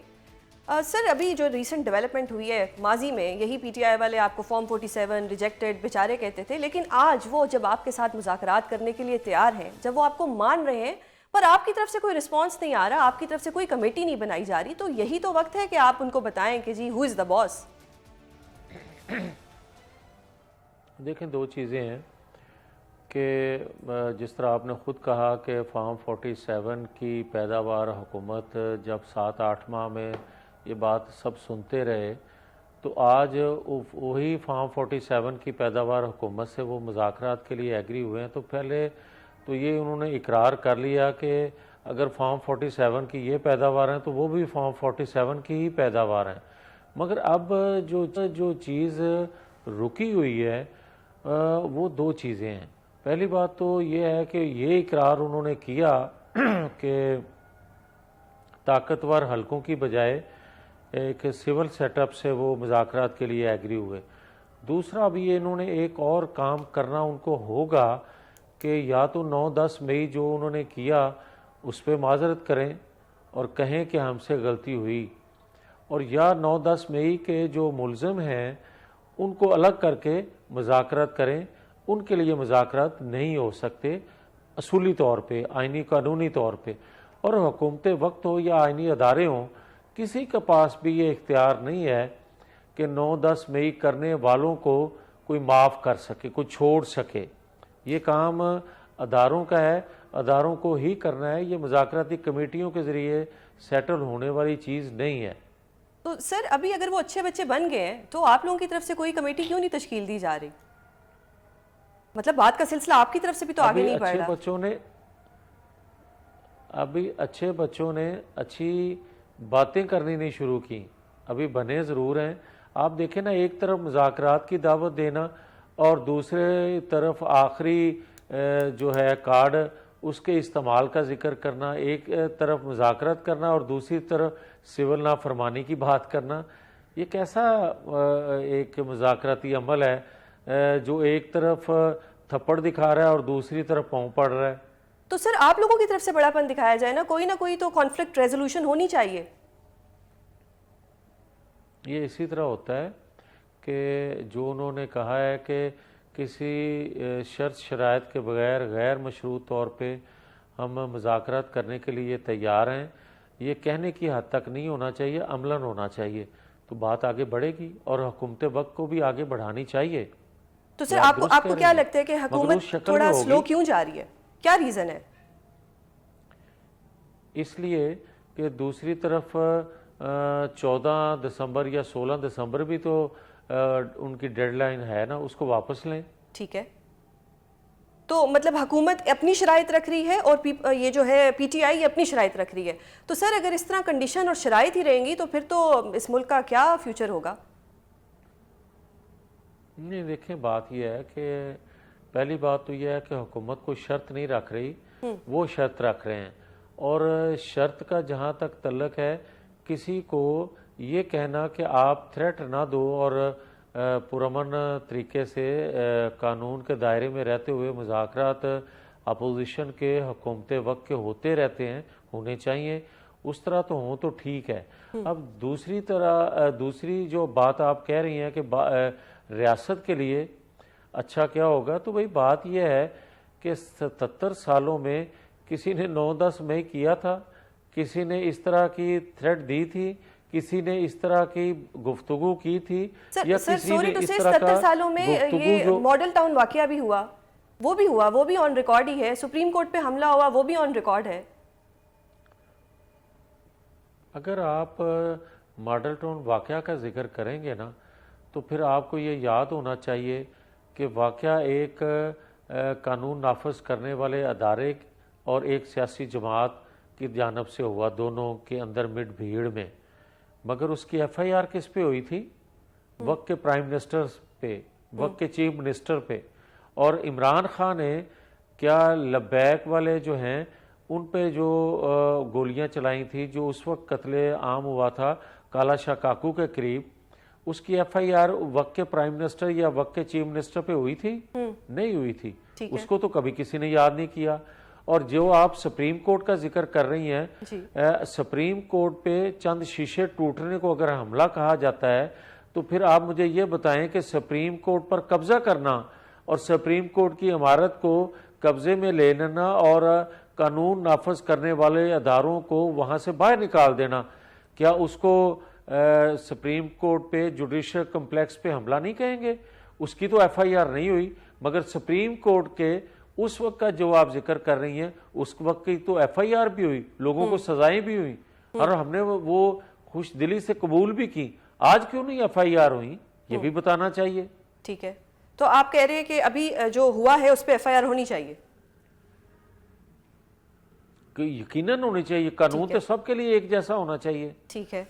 سر ابھی جو ریسنٹ ڈیولپمنٹ ہوئی ہے، ماضی میں یہی پی ٹی آئی والے آپ کو فارم 47 ریجیکٹڈ بیچارے کہتے تھے، لیکن آج وہ جب آپ کے ساتھ مذاکرات کرنے کے لیے تیار ہیں، جب وہ آپ کو مان رہے ہیں پر آپ کی طرف سے کوئی رسپانس نہیں آ رہا، آپ کی طرف سے کوئی کمیٹی نہیں بنائی جا رہی، تو یہی تو وقت ہے کہ آپ ان کو بتائیں کہ جی ہو از دا باس. دیکھیں دو چیزیں ہیں کہ جس طرح آپ نے خود کہا کہ فارم 47 کی پیداوار حکومت جب 7-8 ماہ میں یہ بات سب سنتے رہے تو آج وہی فارم 47 کی پیداوار حکومت سے وہ مذاکرات کے لیے ایگری ہوئے ہیں. تو پہلے تو یہ انہوں نے اقرار کر لیا کہ اگر فارم 47 کی یہ پیداوار ہیں تو وہ بھی فارم 47 کی ہی پیداوار ہیں. مگر اب جو چیز رکی ہوئی ہے وہ دو چیزیں ہیں. پہلی بات تو یہ ہے کہ یہ اقرار انہوں نے کیا کہ طاقتور حلقوں کی بجائے ایک سول سیٹ اپ سے وہ مذاکرات کے لیے ایگری ہوئے. دوسرا ابھی انہوں نے ایک اور کام کرنا ان کو ہوگا کہ یا تو 9-10 مئی جو انہوں نے کیا اس پہ معذرت کریں اور کہیں کہ ہم سے غلطی ہوئی، اور یا 9-10 مئی کے جو ملزم ہیں ان کو الگ کر کے مذاکرات کریں. ان کے لیے مذاکرات نہیں ہو سکتے اصولی طور پہ، آئینی قانونی طور پہ، اور حکومت وقت ہو یا آئینی ادارے ہوں، کسی کے پاس بھی یہ اختیار نہیں ہے کہ 9-10 مئی کرنے والوں کو کوئی معاف کر سکے، کوئی چھوڑ سکے. یہ کام اداروں کا ہے، اداروں کو ہی کرنا ہے. یہ مذاکراتی کمیٹیوں کے ذریعے سیٹل ہونے والی چیز نہیں ہے. تو سر ابھی اگر وہ اچھے بچے بن گئے ہیں تو آپ لوگوں کی طرف سے کوئی کمیٹی کیوں نہیں تشکیل دی جا رہی؟ مطلب بات کا سلسلہ آپ کی طرف سے بھی تو آگے نہیں بڑھ رہا. ابھی اچھے بچوں نے اچھی باتیں کرنی نہیں شروع کی، ابھی بنے ضرور ہیں. آپ دیکھیں نا، ایک طرف مذاکرات کی دعوت دینا اور دوسرے طرف آخری جو ہے کارڈ اس کے استعمال کا ذکر کرنا، ایک طرف مذاکرات کرنا اور دوسری طرف سول نافرمانی کی بات کرنا. یہ کیسا ایک مذاکراتی عمل ہے جو ایک طرف تھپڑ دکھا رہا ہے اور دوسری طرف پاؤں پڑ رہا ہے؟ تو سر آپ لوگوں کی طرف سے بڑا پن دکھایا جائے نا کوئی تو کانفلکٹ ریزولوشن ہونی چاہیے. یہ اسی طرح ہوتا ہے کہ جو انہوں نے کہا ہے کہ کسی شرط شرائط کے بغیر غیر مشروط طور پہ ہم مذاکرات کرنے کے لیے تیار ہیں، یہ کہنے کی حد تک نہیں ہونا چاہیے، عملاً ہونا چاہیے. تو بات آگے بڑھے گی اور حکومت وقت کو بھی آگے بڑھانی چاہیے. تو سر آپ کو کیا لگتا ہے کہ حکومت تھوڑا سلو کیوں جا رہی ہے؟ کیا ریزن ہے؟ اس لیے کہ دوسری طرف 14 دسمبر یا 16 دسمبر بھی تو ان کی ڈیڈ لائن ہے نا, اس کو واپس لیں. ٹھیک ہے, تو مطلب حکومت اپنی شرائط رکھ رہی ہے اور یہ جو ہے پی ٹی آئی اپنی شرائط رکھ رہی ہے. تو سر اگر اس طرح کنڈیشن اور شرائط ہی رہیں گی تو پھر تو اس ملک کا کیا فیوچر ہوگا؟ نہیں دیکھیں, بات یہ ہے کہ پہلی بات تو یہ ہے کہ حکومت کوئی شرط نہیں رکھ رہی, وہ شرط رکھ رہے ہیں. اور شرط کا جہاں تک تعلق ہے, کسی کو یہ کہنا کہ آپ تھریٹ نہ دو اور پرامن طریقے سے قانون کے دائرے میں رہتے ہوئے مذاکرات اپوزیشن کے حکومت وقت کے ہوتے رہتے ہیں, ہونے چاہیے, اس طرح تو ہوں تو ٹھیک ہے. اب دوسری جو بات آپ کہہ رہی ہیں کہ ریاست کے لیے اچھا کیا ہوگا, تو بھئی بات یہ ہے کہ 77 سالوں میں کسی نے 9-10 مئی کیا تھا, کسی نے اس طرح کی تھریٹ دی تھی, کسی نے اس طرح کی گفتگو کی تھی, یا کسی نے اس طرح کا 70 سالوں میں یہ ماڈل ٹاؤن واقعہ بھی ہوا, وہ بھی آن ریکارڈ ہی ہے. سپریم کورٹ پہ حملہ ہوا, وہ بھی آن ریکارڈ ہے. اگر آپ ماڈل ٹاؤن واقعہ کا ذکر کریں گے نا, تو پھر آپ کو یہ یاد ہونا چاہیے کہ واقعہ ایک قانون نافذ کرنے والے ادارے اور ایک سیاسی جماعت کی جانب سے ہوا, دونوں کے اندر مڈ بھیڑ میں. مگر اس کی ایف آئی آر کس پہ ہوئی تھی؟ وقت کے پرائم منسٹر پہ, وقت کے چیف منسٹر پہ. اور عمران خان نے کیا لبیک والے جو ہیں ان پہ جو گولیاں چلائی تھی, جو اس وقت قتل عام ہوا تھا کالا شاہ کاکو کے قریب, اس کی ایف آئی آر وقت کے پرائم منسٹر یا وقت کے چیف منسٹر پہ ہوئی تھی؟ نہیں ہوئی تھی. اس کو تو کبھی کسی نے یاد نہیں کیا. اور جو آپ سپریم کورٹ کا ذکر کر رہی ہیں, سپریم کورٹ پہ چند شیشے ٹوٹنے کو اگر حملہ کہا جاتا ہے, تو پھر آپ مجھے یہ بتائیں کہ سپریم کورٹ پر قبضہ کرنا اور سپریم کورٹ کی عمارت کو قبضے میں لے لینا اور قانون نافذ کرنے والے اداروں کو وہاں سے باہر نکال دینا, کیا اس کو سپریم کورٹ پہ جوڈیشل کمپلیکس پہ حملہ نہیں کہیں گے؟ اس کی تو ایف آئی آر نہیں ہوئی, مگر سپریم کورٹ کے اس وقت کا جو آپ ذکر کر رہی ہیں اس وقت کی تو ایف آئی آر بھی ہوئی, لوگوں کو سزائیں بھی ہوئی, اور ہم نے وہ خوش دلی سے قبول بھی کی. آج کیوں نہیں ایف آئی آر ہوئی, یہ بھی بتانا چاہیے. ٹھیک ہے, تو آپ کہہ رہے ہیں کہ ابھی جو ہوا ہے اس پہ ایف آئی آر ہونی چاہیے؟ یقیناً ہونی چاہیے, قانون تو سب کے لیے ایک جیسا ہونا چاہیے. ٹھیک ہے,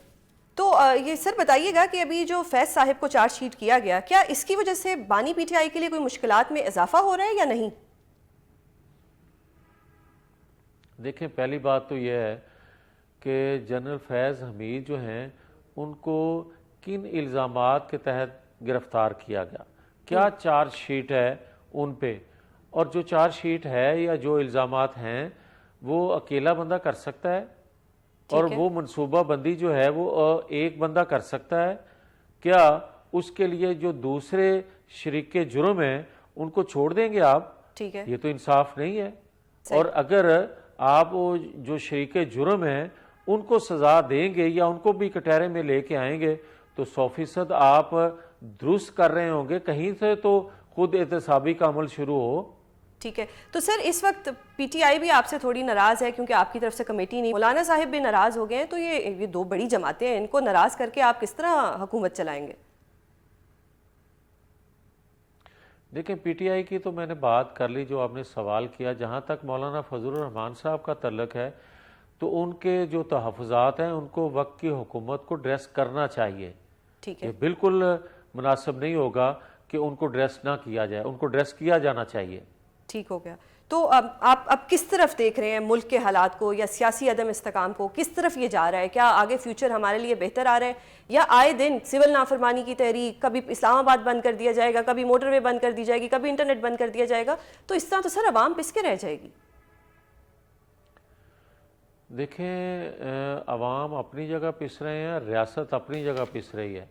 تو یہ سر بتائیے گا کہ ابھی جو فیض صاحب کو چارج شیٹ کیا گیا, کیا اس کی وجہ سے بانی پی ٹی آئی کے لیے کوئی مشکلات میں اضافہ ہو رہا ہے یا نہیں؟ دیکھیں, پہلی بات تو یہ ہے کہ جنرل فیض حمید جو ہیں ان کو کن الزامات کے تحت گرفتار کیا گیا, کیا چارج شیٹ ہے ان پہ, اور جو چارج شیٹ ہے یا جو الزامات ہیں وہ اکیلا بندہ کر سکتا ہے, اور وہ منصوبہ بندی جو ہے وہ ایک بندہ کر سکتا ہے؟ کیا اس کے لیے جو دوسرے شریک جرم ہیں ان کو چھوڑ دیں گے آپ؟ یہ تو انصاف نہیں ہے. اور اگر آپ جو شریک جرم ہیں ان کو سزا دیں گے یا ان کو بھی کٹہرے میں لے کے آئیں گے تو 100% آپ درست کر رہے ہوں گے, کہیں سے تو خود احتسابی کا عمل شروع ہو. ٹھیک ہے, تو سر اس وقت پی ٹی آئی بھی آپ سے تھوڑی ناراض ہے کیونکہ آپ کی طرف سے کمیٹی نہیں, مولانا صاحب بھی ناراض ہو گئے ہیں, تو یہ دو بڑی جماعتیں ہیں, ان کو ناراض کر کے آپ کس طرح حکومت چلائیں گے؟ دیکھیں, پی ٹی آئی کی تو میں نے بات کر لی جو آپ نے سوال کیا. جہاں تک مولانا فضل الرحمان صاحب کا تعلق ہے تو ان کے جو تحفظات ہیں ان کو وقت کی حکومت کو ڈریس کرنا چاہیے. ٹھیک ہے, بالکل مناسب نہیں ہوگا کہ ان کو ڈریس نہ کیا جائے, ان کو ڈریس کیا جانا چاہیے. ٹھیک ہو گیا. تو آپ کس طرف دیکھ رہے ہیں ملک کے حالات کو یا سیاسی عدم استحکام کو, کس طرف یہ جا رہا ہے؟ کیا آگے فیوچر ہمارے لیے بہتر آ رہا ہے, یا آئے دن سول نافرمانی کی تحریک, کبھی اسلام آباد بند کر دیا جائے گا, کبھی موٹر وے بند کر دی جائے گی, کبھی انٹرنیٹ بند کر دیا جائے گا, تو اس طرح تو سر عوام پس کے رہ جائے گی؟ دیکھیں, عوام اپنی جگہ پس رہے ہیں, ریاست اپنی جگہ پس رہی ہے.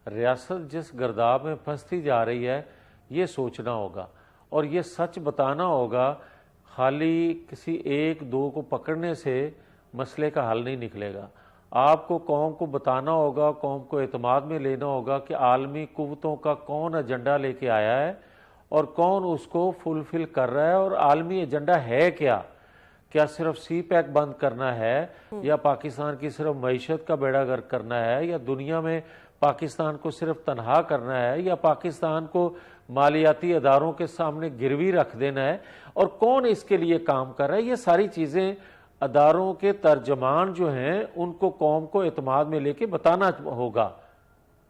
ریاست جس گرداب میں پھنستی جا رہی ہے یہ سوچنا ہوگا اور یہ سچ بتانا ہوگا. خالی کسی ایک دو کو پکڑنے سے مسئلے کا حل نہیں نکلے گا. آپ کو قوم کو بتانا ہوگا, قوم کو اعتماد میں لینا ہوگا کہ عالمی قوتوں کا کون ایجنڈا لے کے آیا ہے اور کون اس کو فلفل کر رہا ہے, اور عالمی ایجنڈا ہے کیا. کیا صرف سی پیک بند کرنا ہے, یا پاکستان کی صرف معیشت کا بیڑا گرک کرنا ہے, یا دنیا میں پاکستان کو صرف تنہا کرنا ہے, یا پاکستان کو مالیاتی اداروں کے سامنے گروی رکھ دینا ہے, اور کون اس کے لیے کام کر رہا ہے. یہ ساری چیزیں اداروں کے ترجمان جو ہیں ان کو قوم کو اعتماد میں لے کے بتانا ہوگا,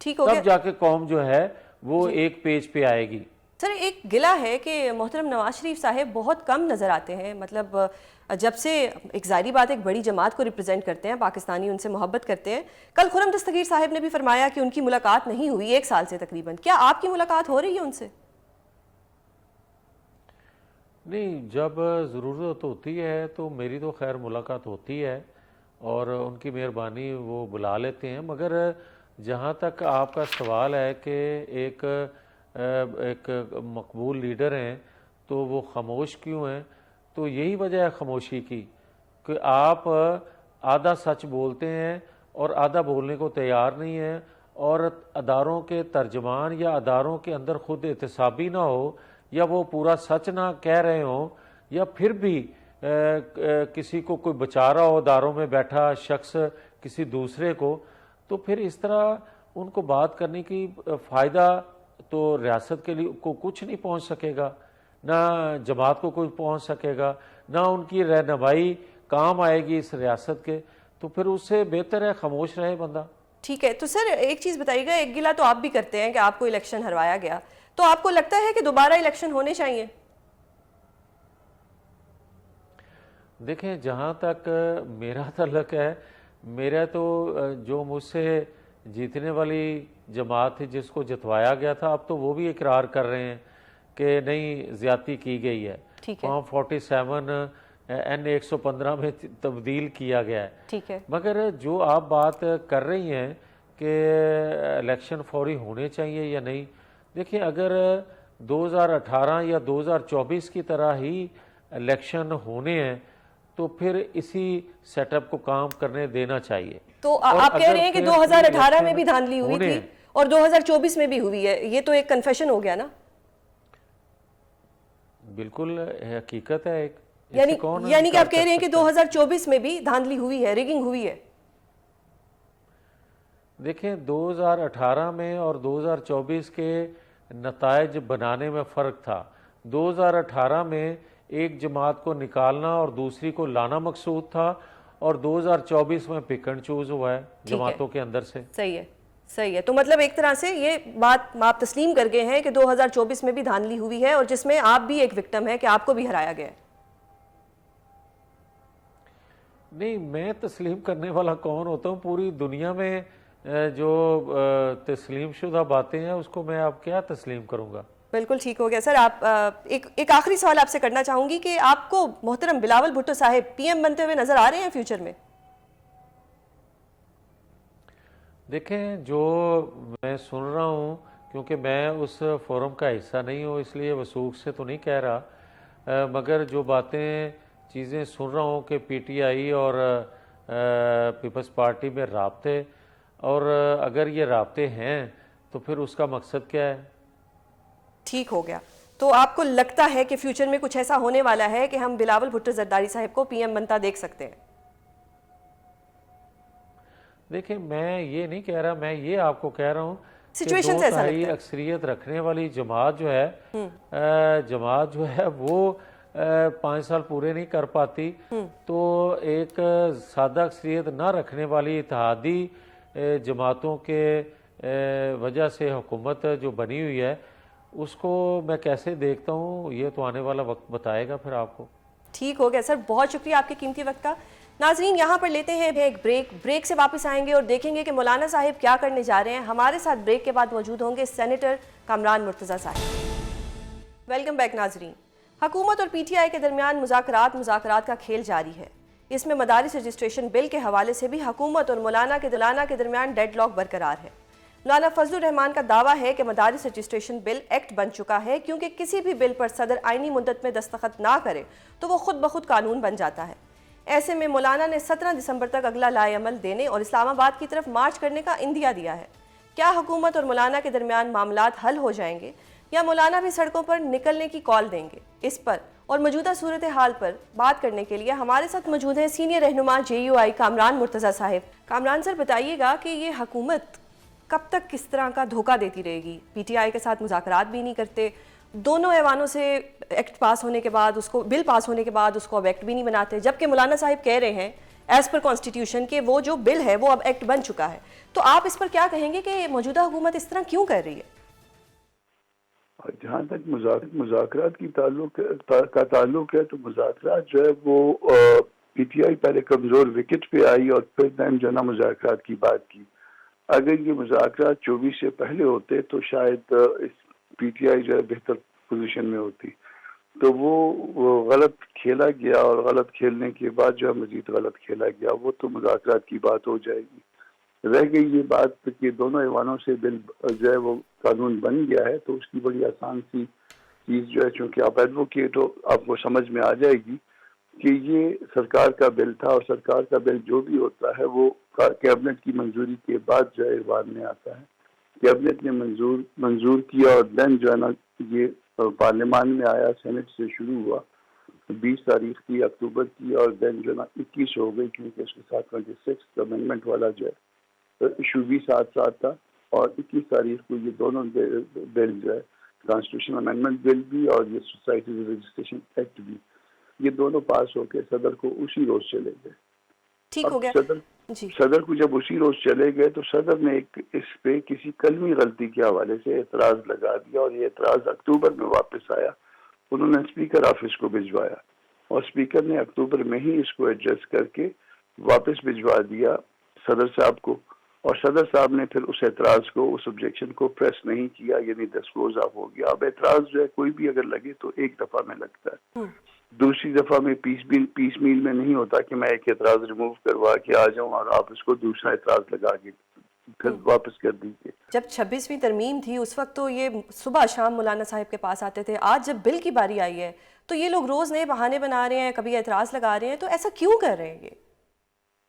تب جا کے قوم جو ہے وہ ایک پیج پہ آئے گی. سر ایک گلہ ہے کہ محترم نواز شریف صاحب بہت کم نظر آتے ہیں, مطلب جب سے ایک ظاہری بات ایک بڑی جماعت کو ریپرزینٹ کرتے ہیں, پاکستانی ان سے محبت کرتے ہیں. کل خرم دستگیر صاحب نے بھی فرمایا کہ ان کی ملاقات نہیں ہوئی 1 سال سے تقریباً. کیا آپ کی ملاقات ہو رہی ہے ان سے؟ نہیں, جب ضرورت ہوتی ہے تو میری تو خیر ملاقات ہوتی ہے اور ان کی مہربانی وہ بلا لیتے ہیں. مگر جہاں تک آپ کا سوال ہے کہ ایک مقبول لیڈر ہیں تو وہ خاموش کیوں ہیں, تو یہی وجہ ہے خاموشی کی کہ آپ آدھا سچ بولتے ہیں اور آدھا بولنے کو تیار نہیں ہیں, اور اداروں کے ترجمان یا اداروں کے اندر خود احتسابی نہ ہو, یا وہ پورا سچ نہ کہہ رہے ہوں, یا پھر بھی کسی کو کوئی بچا رہا ہو اداروں میں بیٹھا شخص کسی دوسرے کو, تو پھر اس طرح ان کو بات کرنے کی فائدہ تو ریاست کے لیے کو کچھ نہیں پہنچ سکے گا, نہ جماعت کو کوئی پہنچ سکے گا, نہ ان کی رہنمائی کام آئے گی اس ریاست کے. تو پھر اس سے بہتر ہے خاموش رہے بندہ. ٹھیک ہے, تو سر ایک چیز بتائیے گا, ایک گلہ تو آپ بھی کرتے ہیں کہ آپ کو الیکشن ہروایا گیا, تو آپ کو لگتا ہے کہ دوبارہ الیکشن ہونے چاہیے؟ دیکھیں, جہاں تک میرا تعلق ہے, میرا تو جو مجھ سے جیتنے والی جماعت تھی جس کو جتوایا گیا تھا, اب تو وہ بھی اقرار کر رہے ہیں کہ نہیں زیادتی کی گئی ہے. فارم 47 N115 میں تبدیل کیا گیا ہے. ٹھیک ہے, مگر جو آپ بات کر رہی ہیں کہ الیکشن فوری ہونے چاہیے یا نہیں, دیکھیں اگر 2018 یا 2024 کی طرح ہی الیکشن ہونے ہیں تو پھر اسی سیٹ اپ کو کام کرنے دینا چاہیے. تو آپ کہہ رہے ہیں کہ 2018 میں بھی دھاندلی ہوئی تھی اور 2024 میں بھی ہوئی ہے, یہ تو ایک کنفیشن ہو گیا نا. بالکل حقیقت ہے ایک. یعنی کہ آپ کہہ رہے ہیں کہ 2024 میں بھی دھاندلی ہوئی ہے, ریگنگ ہوئی ہے. دیکھیں 2018 میں اور 2024 کے نتائج بنانے میں فرق تھا. 2018 میں ایک جماعت کو نکالنا اور دوسری کو لانا مقصود تھا, اور 2024 میں پک اینڈ چوز ہوا ہے جماعتوں کے اندر سے. صحیح ہے, صحیح ہے. تو مطلب ایک طرح سے یہ بات آپ تسلیم کر گئے ہیں کہ 2024 میں بھی دھاندلی ہوئی ہے, اور جس میں آپ بھی ایک وکٹم ہے کہ آپ کو بھی ہرایا گیا ہے. نہیں, میں تسلیم کرنے والا کون ہوتا ہوں؟ پوری دنیا میں جو تسلیم شدہ باتیں ہیں اس کو میں آپ کیا تسلیم کروں گا. بالکل ٹھیک ہو گیا. سر آپ ایک آخری سوال آپ سے کرنا چاہوں گی کہ آپ کو محترم بلاول بھٹو صاحب پی ایم بنتے ہوئے نظر آ رہے ہیں فیوچر میں؟ دیکھیں, جو میں سن رہا ہوں, کیونکہ میں اس فورم کا حصہ نہیں ہوں اس لیے وثوق سے تو نہیں کہہ رہا, مگر جو باتیں چیزیں سن رہا ہوں کہ پی ٹی آئی اور پیپلز پارٹی میں رابطے, اور اگر یہ رابطے ہیں تو پھر اس کا مقصد کیا ہے؟ ٹھیک ہو گیا. تو آپ کو لگتا ہے کہ فیوچر میں کچھ ایسا ہونے والا ہے کہ ہم بلاول بھٹو زرداری صاحب کو پی ایم بنتا دیکھ سکتے ہیں؟ دیکھیں, میں یہ نہیں کہہ رہا, میں یہ آپ کو کہہ رہا ہوں سچویشن سے ایسا لگتا ہے اکثریت رکھنے والی جماعت جو ہے وہ 5 سال پورے نہیں کر پاتی, تو ایک سادہ اکثریت نہ رکھنے والی اتحادی جماعتوں کے وجہ سے حکومت جو بنی ہوئی ہے اس کو میں کیسے دیکھتا ہوں یہ تو آنے والا وقت بتائے گا پھر آپ کو. ٹھیک ہو گیا سر, بہت شکریہ آپ کے قیمتی وقت کا. ناظرین, یہاں پر لیتے ہیں ایک بریک سے واپس آئیں گے اور دیکھیں گے کہ مولانا صاحب کیا کرنے جا رہے ہیں. ہمارے ساتھ بریک کے بعد موجود ہوں گے سینیٹر کامران مرتضیٰ صاحب. ویلکم بیک ناظرین. حکومت اور پی ٹی آئی کے درمیان مذاکرات کا کھیل جاری ہے. اس میں مدارس رجسٹریشن بل کے حوالے سے بھی حکومت اور مولانا کے دلانہ کے درمیان ڈیڈ لاک برقرار ہے. مولانا فضل الرحمان کا دعویٰ ہے کہ مدارس رجسٹریشن بل ایکٹ بن چکا ہے, کیونکہ کسی بھی بل پر صدر آئینی مدت میں دستخط نہ کرے تو وہ خود بخود قانون بن جاتا ہے. ایسے میں مولانا نے 17 دسمبر تک اگلا لائے عمل دینے اور اسلام آباد کی طرف مارچ کرنے کا اندیا دیا ہے۔ کیا حکومت اور مولانا کے درمیان معاملات حل ہو جائیں گے یا مولانا بھی سڑکوں پر نکلنے کی کال دیں گے؟ اس پر اور موجودہ صورتحال پر بات کرنے کے لیے ہمارے ساتھ موجود ہیں سینئر رہنما JUI کامران مرتضیٰ صاحب۔ کامران سر، بتائیے گا کہ یہ حکومت کب تک کس طرح کا دھوکہ دیتی رہے گی؟ PTI کے ساتھ مذاکرات بھی نہیں کرتے، دونوں ایوانوں سے ایکٹ پاس ہونے کے بعد اس کو بل پاس ہونے کے بعد اس کو اب ایکٹ بھی نہیں بناتے، جبکہ مولانا صاحب کہہ رہے ہیں ایز پر کانسٹیٹیوشن کہ وہ جو بل ہے وہ اب ایکٹ بن چکا ہے۔ تو آپ اس پر کیا کہیں گے کہ موجودہ حکومت اس طرح کیوں کر رہی ہے؟ جہاں تک مذاکرات کا تعلق ہے تو مذاکرات جو ہے وہ PTI پہلے کمزور وکٹ پہ آئی اور پھر دین جو ہے نا مذاکرات کی بات کی۔ اگر یہ مذاکرات 24 سے پہلے ہوتے تو شاید PTI جو ہے بہتر پوزیشن میں ہوتی، تو وہ غلط کھیلا گیا اور غلط کھیلنے کے بعد جو ہے مزید غلط کھیلا گیا، وہ تو مذاکرات کی بات ہو جائے گی۔ رہ گئی یہ بات کہ دونوں ایوانوں سے بل جو ہے وہ قانون بن گیا ہے، تو اس کی بڑی آسان سی چیز جو ہے، چونکہ آپ ایڈوکیٹ ہو، آپ کو سمجھ میں آ جائے گی کہ یہ سرکار کا بل تھا اور سرکار کا بل جو بھی ہوتا ہے وہ کیبنٹ کی منظوری کے بعد جو ہے ایوان میں آتا ہے۔ کیبنٹ نے منظور کیا اور دین جو ہے نا یہ پارلیمان میں آیا، سینٹ سے شروع ہوا، 20 تاریخ کی اکتوبر کی، اور دین جو ہے نا 21 ہو گئی، کیونکہ اس کے ساتھ 26 امینڈمنٹ والا جو ہے ایشو بھی ساتھ ساتھ تھا، اور 21 تاریخ کو یہ دونوں بل جو ہے کانسٹیٹیوشن امینڈمنٹ بل بھی اور یہ سوسائٹیز رجسٹریشن ایکٹ بھی، یہ دونوں پاس ہو کے صدر کو اسی روز چلے گئے۔ ٹھیک ہو گیا صدر کو جب اسی روز چلے گئے تو صدر نے اس پہ کسی کلمی غلطی کے حوالے سے اعتراض لگا دیا، اور یہ اعتراض اکتوبر میں واپس آیا۔ انہوں نے اسپیکر آفس کو بھجوایا اور اسپیکر نے اکتوبر میں ہی اس کو ایڈجسٹ کر کے واپس بھجوا دیا صدر صاحب کو، اور صدر صاحب نے پھر اس اعتراض کو، اس objection کو پریس نہیں کیا، یعنی ڈسکلوز آف ہو گیا۔ اب اعتراض جو ہے کوئی بھی اگر لگے تو ایک دفعہ میں لگتا ہے، دوسری دفعہ میں پیس میل میں نہیں ہوتا کہ میں ایک اعتراض ریموو کروا کے آ جاؤں اور آپ اس کو دوسرا اعتراض لگا کے پھر واپس کر دیجیے۔ جب 26ویں ترمیم تھی اس وقت تو یہ صبح شام مولانا صاحب کے پاس آتے تھے، آج جب بل کی باری آئی ہے تو یہ لوگ روز نئے بہانے بنا رہے ہیں، کبھی اعتراض لگا رہے ہیں، تو ایسا کیوں کر رہے ہیں؟ یہ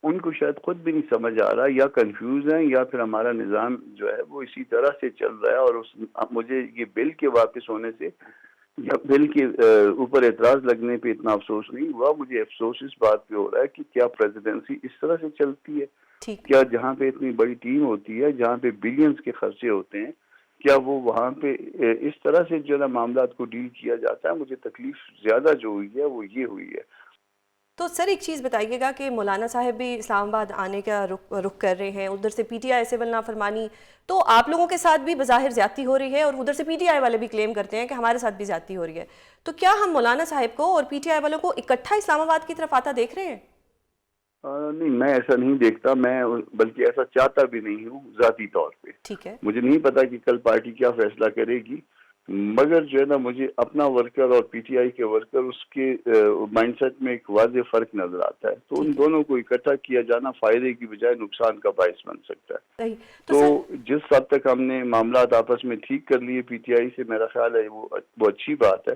ان کو شاید خود بھی نہیں سمجھ آ رہا، یا کنفیوز ہیں، یا پھر ہمارا نظام جو ہے وہ اسی طرح سے چل رہا ہے۔ اور مجھے یہ بل کے واپس ہونے سے یا بل کے اوپر اعتراض لگنے پہ اتنا افسوس نہیں ہوا، مجھے افسوس اس بات پہ ہو رہا ہے کہ کیا پریزیڈنسی اس طرح سے چلتی ہے؟ کیا جہاں پہ اتنی بڑی ٹیم ہوتی ہے، جہاں پہ بلینز کے خرچے ہوتے ہیں، کیا وہ وہاں پہ اس طرح سے جو ہے معاملات کو ڈیل کیا جاتا ہے؟ مجھے تکلیف زیادہ جو ہوئی ہے وہ یہ ہوئی ہے۔ تو سر ایک چیز بتائیے گا کہ مولانا صاحب بھی اسلام آباد آنے کا رخ کر رہے ہیں، ادھر سے PTI سول نافرمانی، تو آپ لوگوں کے ساتھ بھی بظاہر زیادتی ہو رہی ہے اور ادھر سے PTI والے بھی کلیم کرتے ہیں کہ ہمارے ساتھ بھی زیادتی ہو رہی ہے، تو کیا ہم مولانا صاحب کو اور PTI والوں کو اکٹھا اسلام آباد کی طرف آتا دیکھ رہے ہیں؟ نہیں، میں ایسا نہیں دیکھتا، میں بلکہ ایسا چاہتا بھی نہیں ہوں ذاتی طور پہ۔ ٹھیک ہے، مجھے نہیں پتا کہ کل پارٹی کیا فیصلہ کرے گی، مگر جو ہے نا مجھے اپنا ورکر اور PTI کے ورکر اس کے مائنڈ سیٹ میں ایک واضح فرق نظر آتا ہے، تو ان دونوں کو اکٹھا کیا جانا فائدے کی بجائے نقصان کا باعث بن سکتا ہے۔ تو جس حد تک ہم نے معاملات آپس میں ٹھیک کر لیے PTI سے، میرا خیال ہے وہ اچھی بات ہے،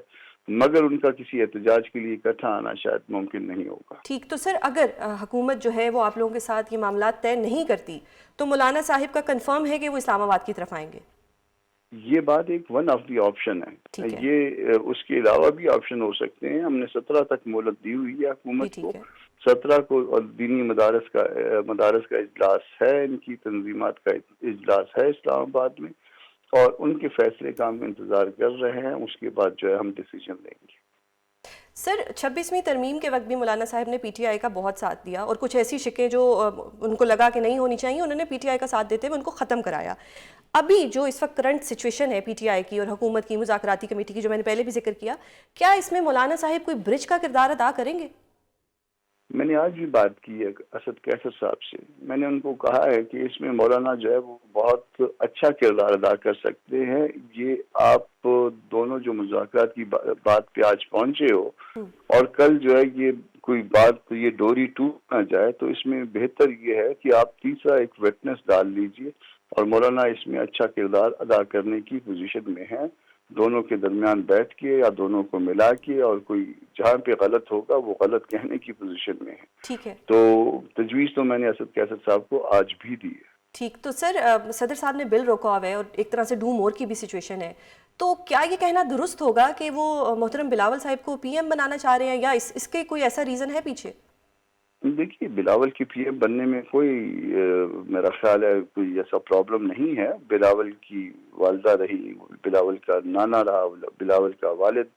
مگر ان کا کسی احتجاج کے لیے اکٹھا آنا شاید ممکن نہیں ہوگا۔ ٹھیک، تو سر اگر حکومت جو ہے وہ آپ لوگوں کے ساتھ یہ معاملات طے نہیں کرتی تو مولانا صاحب کا کنفرم ہے کہ وہ اسلام آباد کی طرف آئیں گے؟ یہ بات ایک ون آف دی آپشن ہے، یہ اس کے علاوہ بھی آپشن ہو سکتے ہیں۔ ہم نے 17 تک مہلت دی ہوئی ہے حکومت کو، 17 کو اور دینی مدارس کا اجلاس ہے، ان کی تنظیمات کا اجلاس ہے اسلام آباد میں، اور ان کے فیصلے کا ہم انتظار کر رہے ہیں، اس کے بعد جو ہے ہم ڈیسیجن لیں گے۔ سر 26ویں ترمیم کے وقت بھی مولانا صاحب نے PTI کا بہت ساتھ دیا، اور کچھ ایسی شکیں جو ان کو لگا کہ نہیں ہونی چاہیے انہوں نے PTI کا ساتھ دیتے ہوئے ان کو ختم کرایا۔ ابھی جو اس وقت کرنٹ سچویشن ہے PTI کی اور حکومت کی مذاکراتی کمیٹی کی، جو میں نے پہلے بھی ذکر کیا، کیا اس میں مولانا صاحب کوئی برج کا کردار ادا کریں گے؟ میں نے آج بھی بات کی ہے اسد کیسر صاحب سے، میں نے ان کو کہا ہے کہ اس میں مولانا جو ہے وہ بہت اچھا کردار ادا کر سکتے ہیں۔ یہ آپ دونوں جو مذاکرات کی بات پہ آج پہنچے ہو اور کل جو ہے یہ کوئی بات، یہ ڈوری ٹوٹ نہ جائے، تو اس میں بہتر یہ ہے کہ آپ تیسرا ایک وٹنس ڈال لیجئے، اور مولانا اس میں اچھا کردار ادا کرنے کی پوزیشن میں ہیں۔ دونوں کے درمیان بیٹھ کے یا دونوں کو ملا کے، اور کوئی جہاں پہ غلط ہوگا وہ غلط کہنے کی پوزیشن میں ہے. ٹھیک ہے. تو تجویز تو میں نے اسد کیسر صاحب کو آج بھی دی ہے. ٹھیک. تو سر صدر صاحب نے بل روکا ہوا ہے اور ایک طرح سے ڈو مور کی بھی سچویشن ہے، تو کیا یہ کہنا درست ہوگا کہ وہ محترم بلاول صاحب کو پی ایم بنانا چاہ رہے ہیں، یا اس کے کوئی ایسا ریزن ہے پیچھے؟ دیکھیے بلاول کی پی ایم بننے میں کوئی میرا خیال ہے کوئی ایسا پرابلم نہیں ہے. بلاول کی والدہ رہی، بلاول کا نانا رہا، بلاول کا والد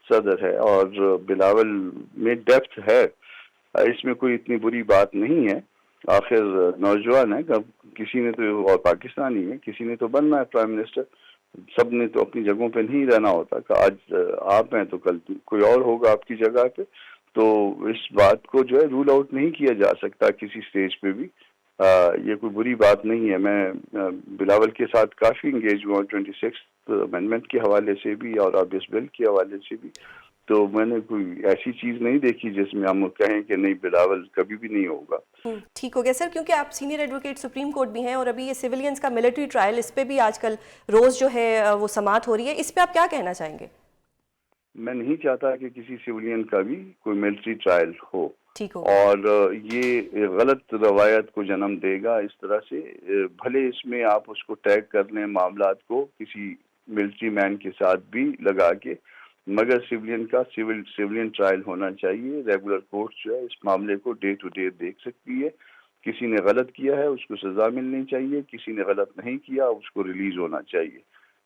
صدر ہے، اور بلاول میں ڈیپتھ ہے، اس میں کوئی اتنی بری بات نہیں ہے. آخر نوجوان ہے، کسی نے تو، اور پاکستانی ہے، کسی نے تو بننا ہے پرائم منسٹر. سب نے تو اپنی جگہوں پہ نہیں رہنا ہوتا کہ آج آپ ہیں تو کل کوئی اور ہوگا آپ کی جگہ پہ. تو اس بات کو جو ہے رول آؤٹ نہیں کیا جا سکتا کسی سٹیج پہ بھی. یہ کوئی بری بات نہیں ہے. میں بلاول کے ساتھ کافی انگیج ہوا 26 امینڈمنٹ کے حوالے سے بھی اور اب اس بل کے حوالے سے بھی. تو میں نے کوئی ایسی چیز نہیں دیکھی جس میں ہم کہیں کہ نہیں بلاول کبھی بھی نہیں ہوگا. ٹھیک ہو گیا سر. کیونکہ آپ سینئر ایڈوکیٹ سپریم کورٹ بھی ہیں، اور ابھی یہ سیولینز کا ملٹری ٹرائل، اس پہ بھی آج کل روز جو ہے وہ سماعت ہو رہی ہے، اس پہ آپ کیا کہنا چاہیں گے؟ میں نہیں چاہتا کہ کسی سیولین کا بھی کوئی ملٹری ٹرائل ہو. ٹھیک ہو. اور یہ غلط روایت کو جنم دے گا اس طرح سے. بھلے اس میں آپ اس کو ٹیگ کر لیں معاملات کو کسی ملٹری مین کے ساتھ بھی لگا کے، مگر سیولین کا سیولین ٹرائل ہونا چاہیے. ریگولر کورٹ جو ہے اس معاملے کو ڈے ٹو ڈے دیکھ سکتی ہے. کسی نے غلط کیا ہے اس کو سزا ملنی چاہیے، کسی نے غلط نہیں کیا اس کو ریلیز ہونا چاہیے،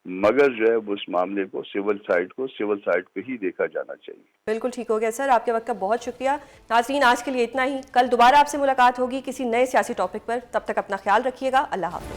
مگر جو ہے اس معاملے کو سول سائڈ پہ ہی دیکھا جانا چاہیے. بالکل ٹھیک ہو گیا سر. آپ کے وقت کا بہت شکریہ. ناظرین آج کے لیے اتنا ہی. کل دوبارہ آپ سے ملاقات ہوگی کسی نئے سیاسی ٹاپک پر. تب تک اپنا خیال رکھیے گا. اللہ حافظ.